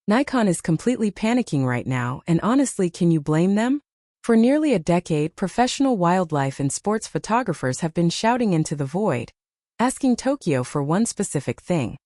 Nikon is completely panicking right now, and honestly, can you blame them? For nearly a decade, professional wildlife and sports photographers have been shouting into the void, asking Tokyo for one specific thing: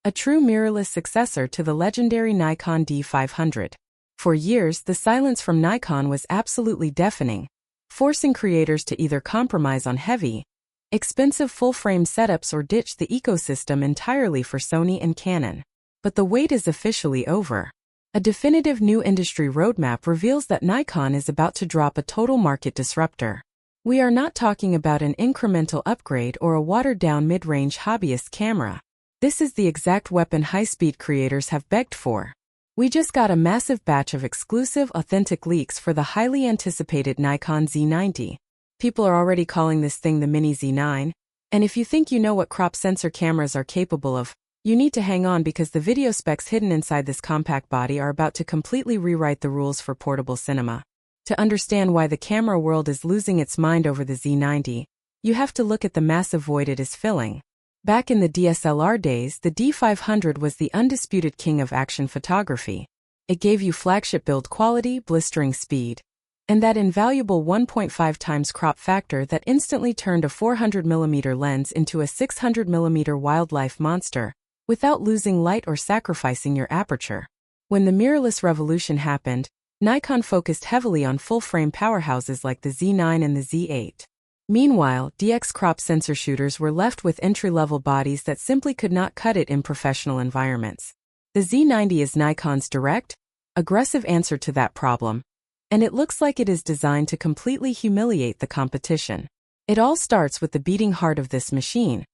a true mirrorless successor to the legendary Nikon D500. For years, the silence from Nikon was absolutely deafening, forcing creators to either compromise on heavy, expensive full-frame setups or ditch the ecosystem entirely for Sony and Canon. But the wait is officially over. A definitive new industry roadmap reveals that Nikon is about to drop a total market disruptor. We are not talking about an incremental upgrade or a watered-down mid-range hobbyist camera. This is the exact weapon high-speed creators have begged for. We just got a massive batch of exclusive, authentic leaks for the highly anticipated Nikon Z90. People are already calling this thing the Mini-Z9, and if you think you know what crop sensor cameras are capable of, you need to hang on because the video specs hidden inside this compact body are about to completely rewrite the rules for portable cinema. To understand why the camera world is losing its mind over the Z90, you have to look at the massive void it is filling. Back in the DSLR days, the D500 was the undisputed king of action photography. It gave you flagship build quality, blistering speed, and that invaluable 1.5 times crop factor that instantly turned a 400mm lens into a 600mm wildlife monster, without losing light or sacrificing your aperture. When the mirrorless revolution happened, Nikon focused heavily on full-frame powerhouses like the Z9 and the Z8. Meanwhile, DX crop sensor shooters were left with entry-level bodies that simply could not cut it in professional environments. The Z90 is Nikon's direct, aggressive answer to that problem, and it looks like it is designed to completely humiliate the competition. It all starts with the beating heart of this machine: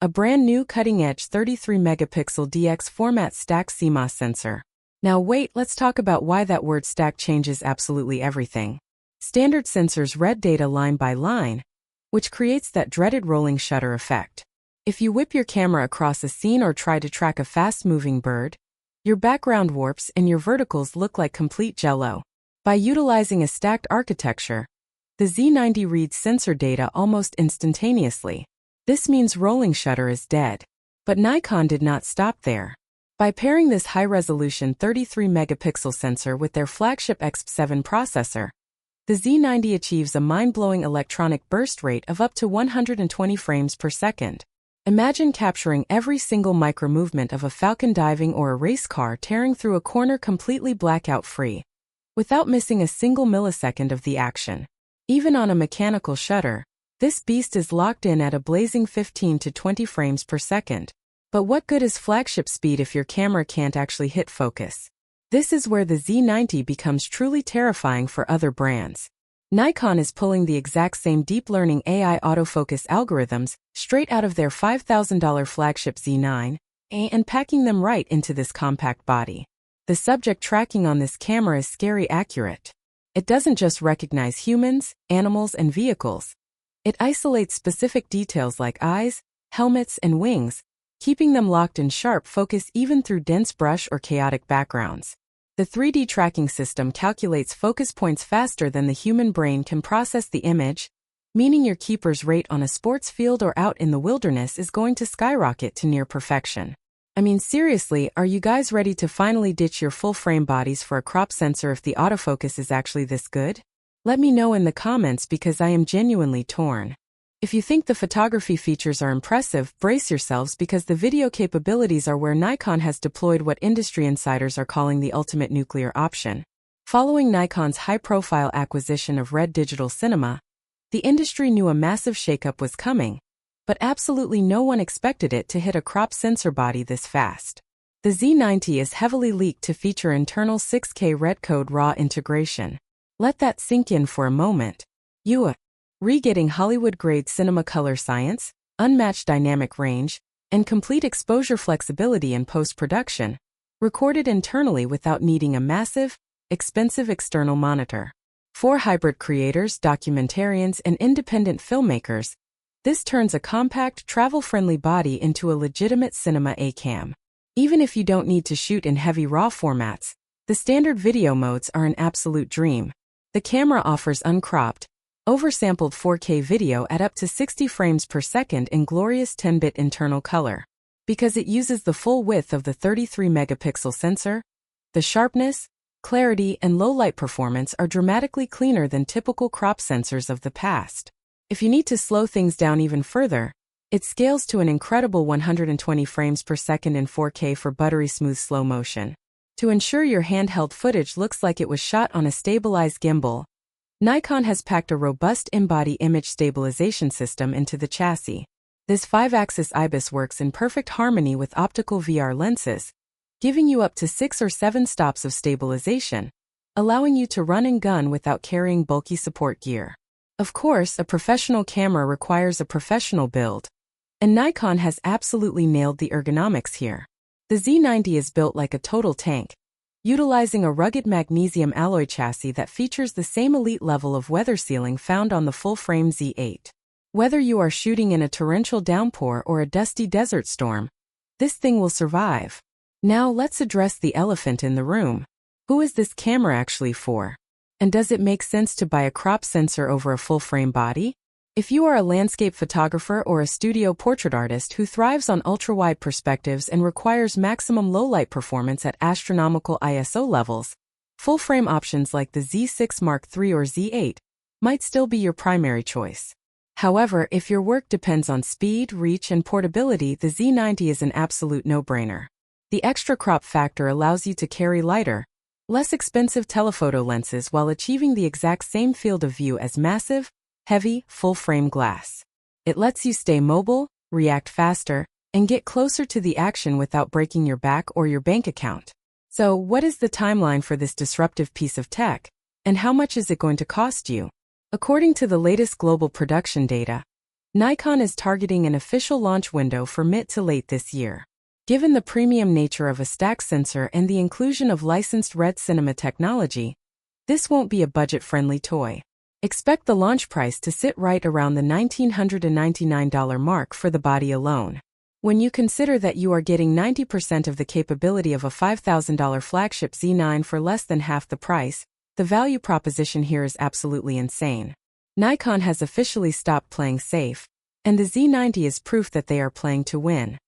a brand new cutting-edge 33-megapixel DX format stacked CMOS sensor. Now wait, let's talk about why that word stack changes absolutely everything. Standard sensors read data line by line, which creates that dreaded rolling shutter effect. If you whip your camera across a scene or try to track a fast-moving bird, your background warps and your verticals look like complete jello. By utilizing a stacked architecture, the Z90 reads sensor data almost instantaneously. This means rolling shutter is dead. But Nikon did not stop there. By pairing this high-resolution 33-megapixel sensor with their flagship XP7 processor, the Z90 achieves a mind-blowing electronic burst rate of up to 120 frames per second. Imagine capturing every single micro-movement of a falcon diving or a race car tearing through a corner completely blackout-free, without missing a single millisecond of the action. Even on a mechanical shutter, this beast is locked in at a blazing 15 to 20 frames per second. But what good is flagship speed if your camera can't actually hit focus? This is where the Z90 becomes truly terrifying for other brands. Nikon is pulling the exact same deep learning AI autofocus algorithms straight out of their $5,000 flagship Z9 and packing them right into this compact body. The subject tracking on this camera is scary accurate. It doesn't just recognize humans, animals, and vehicles. It isolates specific details like eyes, helmets, and wings, keeping them locked in sharp focus even through dense brush or chaotic backgrounds. The 3D tracking system calculates focus points faster than the human brain can process the image, meaning your keeper's rate on a sports field or out in the wilderness is going to skyrocket to near perfection. I mean, seriously, are you guys ready to finally ditch your full-frame bodies for a crop sensor if the autofocus is actually this good? Let me know in the comments because I am genuinely torn. If you think the photography features are impressive, brace yourselves because the video capabilities are where Nikon has deployed what industry insiders are calling the ultimate nuclear option. Following Nikon's high-profile acquisition of Red Digital Cinema, the industry knew a massive shakeup was coming, but absolutely no one expected it to hit a crop sensor body this fast. The Z90 is heavily leaked to feature internal 6K REDCODE RAW integration. Let that sink in for a moment. Getting Hollywood-grade cinema color science, unmatched dynamic range, and complete exposure flexibility in post-production, recorded internally without needing a massive, expensive external monitor. For hybrid creators, documentarians, and independent filmmakers, this turns a compact, travel-friendly body into a legitimate cinema A-cam. Even if you don't need to shoot in heavy RAW formats, the standard video modes are an absolute dream. The camera offers uncropped, oversampled 4K video at up to 60 frames per second in glorious 10-bit internal color. Because it uses the full width of the 33-megapixel sensor, The sharpness, clarity, and low-light performance are dramatically cleaner than typical crop sensors of the past. If you need to slow things down even further, it scales to an incredible 120 frames per second in 4K for buttery smooth slow motion. To ensure your handheld footage looks like it was shot on a stabilized gimbal, Nikon has packed a robust in-body image stabilization system into the chassis. This 5-axis IBIS works in perfect harmony with optical VR lenses, giving you up to 6 or 7 stops of stabilization, allowing you to run and gun without carrying bulky support gear. Of course, a professional camera requires a professional build, and Nikon has absolutely nailed the ergonomics here. The Z90 is built like a total tank, utilizing a rugged magnesium alloy chassis that features the same elite level of weather sealing found on the full-frame Z8. Whether you are shooting in a torrential downpour or a dusty desert storm, this thing will survive. Now let's address the elephant in the room. Who is this camera actually for? And does it make sense to buy a crop sensor over a full-frame body? If you are a landscape photographer or a studio portrait artist who thrives on ultra-wide perspectives and requires maximum low-light performance at astronomical ISO levels, full-frame options like the Z6 Mark III or Z8 might still be your primary choice. However, if your work depends on speed, reach, and portability, the Z90 is an absolute no-brainer. The extra crop factor allows you to carry lighter, less expensive telephoto lenses while achieving the exact same field of view as massive, heavy, full-frame glass. It lets you stay mobile, react faster, and get closer to the action without breaking your back or your bank account. So, what is the timeline for this disruptive piece of tech, and how much is it going to cost you? According to the latest global production data, Nikon is targeting an official launch window for mid to late this year. Given the premium nature of a stack sensor and the inclusion of licensed Red Cinema technology, this won't be a budget-friendly toy. Expect the launch price to sit right around the $1,999 mark for the body alone. When you consider that you are getting 90% of the capability of a $5,000 flagship Z9 for less than half the price, the value proposition here is absolutely insane. Nikon has officially stopped playing safe, and the Z90 is proof that they are playing to win.